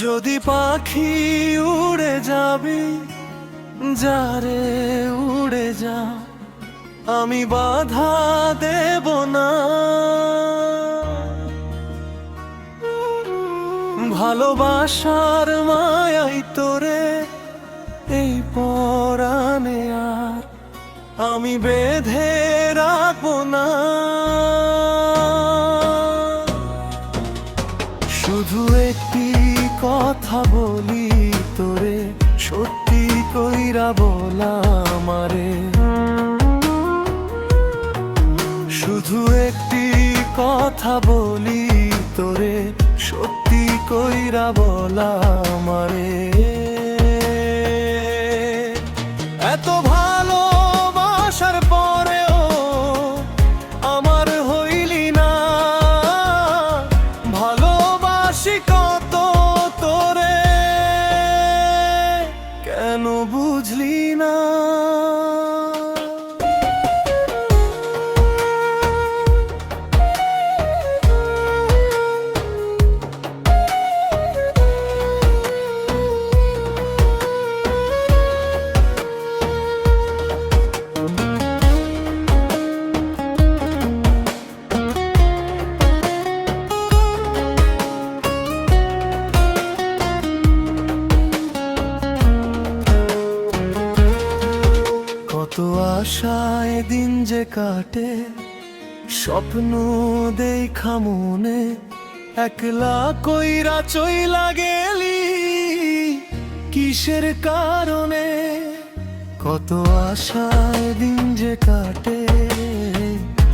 যদি পাখি উড়ে যাবি, যারে উড়ে যা, আমি বাধা দেব না। ভালোবাসার মায়াই তোরে এই পরাণে আর আমি বেঁধে রাখবো না। শুধু একটি কথা বলি তোরে, সত্যি কইরা বলা আমারে। শুধু একটি কথা বলি তোরে, সত্যি কইরা বলা আমারে। এত ভালোবাসার পরেও আমার হইলি না, ভালোবাসি কত তোরে, কেন বুঝলি না? কত আশায় দিন যে কাটে, স্বপ্ন দেখা মনে, একলা কইরা চইলা গেলি কিসের কারণে? কত আশায় দিন যে কাটে,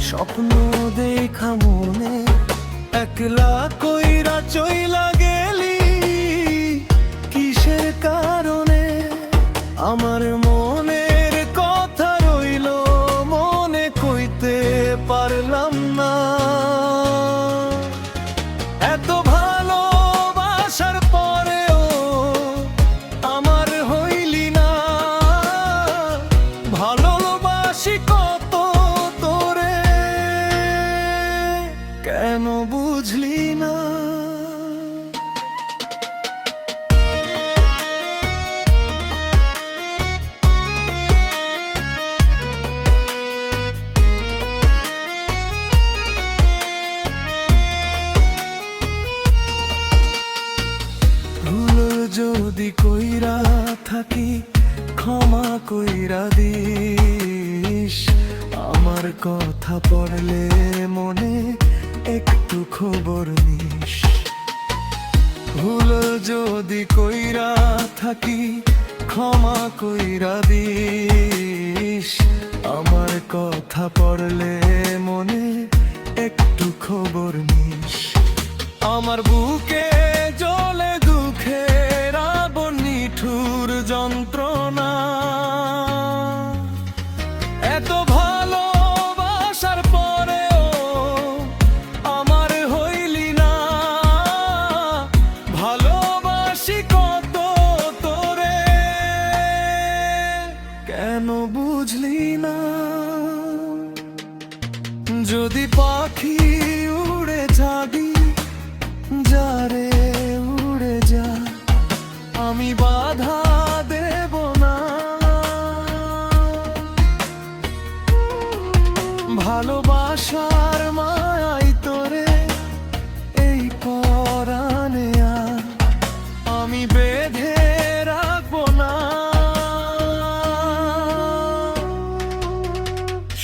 স্বপ্ন দেখা মনে, একলা কইরা চইলা গেলি কিসের কারণে? আমার মনের কথা রইল মনে, কইতে পারলাম না। এত ভালোবাসার পরেও আমার হইলি না, ভালোবাসি কত তোরে, কেন বুঝলি না? যদি কইরা থাকি ক্ষমা কইরা দিস, আমার কথা পড়লে মনে একটু খবর নিস। ভুল যদি কইরা থাকি ক্ষমা কইরা দিস, আমার কথা পড়লে মনে একটু খবর নিস। আমার বুকে জ্বলে দুঃখের আগুন, নিঠুর যন্ত্রণা। এত ভালোবাসার পরেও আমার হইলি না, ভালোবাসি কত তোরে, কেন বুঝলি না? যদি পাখি উড়ে যাবি, যারে উড়ে যা, আমি বাধা দেব না। ভালোবাসার মায়াই তোরে এই পরাণে আর আমি বেঁধে রাখবো না।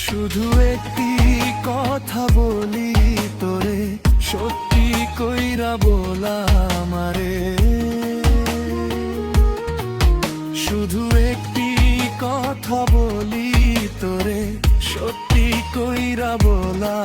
শুধু একটি কথা বলি তোরে, সত্যি কইরা বলা আমারে। শুধু একটি কথা বলি তোরে, সত্যি কইরা বলা